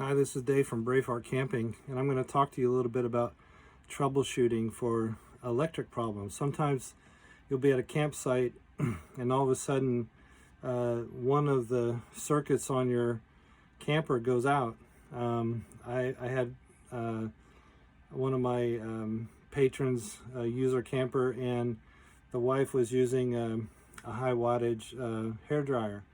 Hi, this is Dave from Braveheart Camping, and I'm going to talk to you a little bit about troubleshooting for electric problems. Sometimes you'll be at a campsite and all of a sudden one of the circuits on your camper goes out. I had one of my patrons use our camper, and the wife was using a high wattage hair dryer,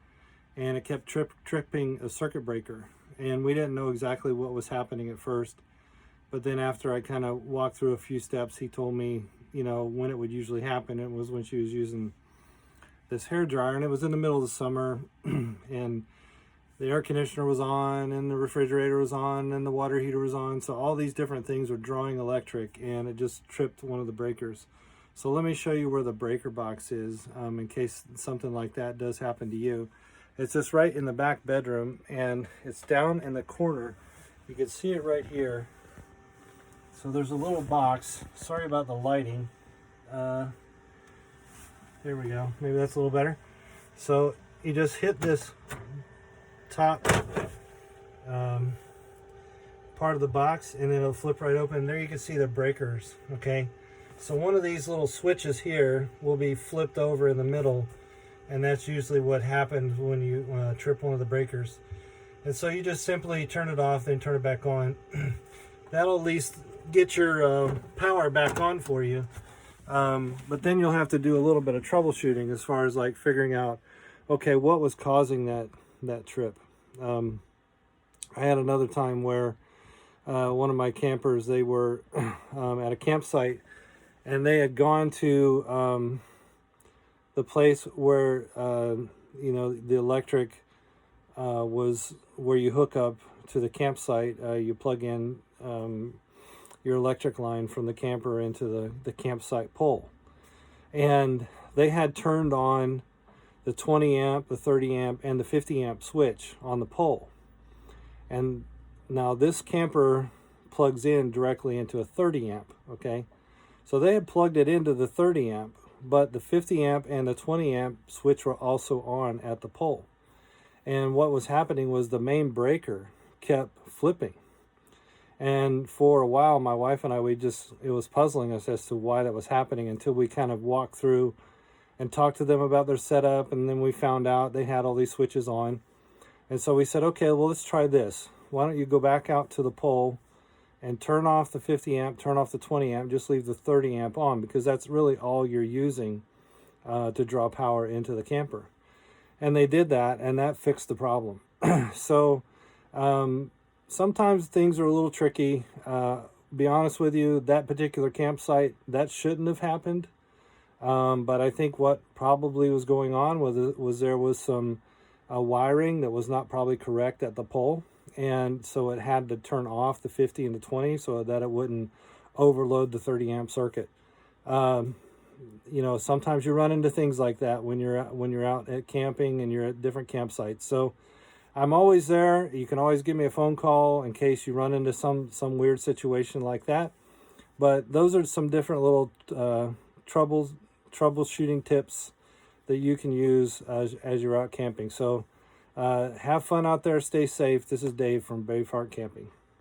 and it kept tripping a circuit breaker. And we didn't know exactly what was happening at first, but then after I kind of walked through a few steps, he told me, when it would usually happen. It was when she was using this hair dryer, and it was in the middle of the summer, and the air conditioner was on, and the refrigerator was on, and the water heater was on. So all these different things were drawing electric, and it just tripped one of the breakers. So let me show you where the breaker box is, in case something like that does happen to you. It's just right in the back bedroom, and it's down in the corner. You can see it right here. So there's a little box. Sorry about the lighting. There we go. Maybe that's a little better. So you just hit this top part of the box, and then it'll flip right open. There you can see the breakers. Okay, so one of these little switches here will be flipped over in the middle, and that's usually what happens when you trip one of the breakers. And so you just simply turn it off, then turn it back on. That'll at least get your power back on for you. But then you'll have to do a little bit of troubleshooting as far as like figuring out, okay, what was causing that trip. I had another time where one of my campers, they were at a campsite, and they had gone to the place where the electric was where you hook up to the campsite. You plug in your electric line from the camper into the campsite pole, and they had turned on the 20 amp, the 30 amp, and the 50 amp switch on the pole. And now this camper plugs in directly into a 30 amp. Okay, so they had plugged it into the 30 amp, but the 50 amp and the 20 amp switch were also on at the pole. And what was happening was the main breaker kept flipping. And for a while, my wife and I, it was puzzling us as to why that was happening, until we kind of walked through and talked to them about their setup. And then we found out they had all these switches on. And so we said, okay, well, let's try this. Why don't you go back out to the pole and turn off the 50 amp, turn off the 20 amp, just leave the 30 amp on, because that's really all you're using to draw power into the camper. And they did that, and that fixed the problem. So sometimes things are a little tricky. Be honest with you, that particular campsite, that shouldn't have happened. But I think what probably was going on was there was some wiring that was not probably correct at the pole. And so it had to turn off the 50 and the 20 so that it wouldn't overload the 30 amp circuit. Sometimes you run into things like that when you're out at camping and you're at different campsites. So I'm always there. You can always give me a phone call in case you run into some weird situation like that. But those are some different little troubleshooting tips that you can use as you're out camping. So have fun out there. Stay safe. This is Dave from Braveheart Camping.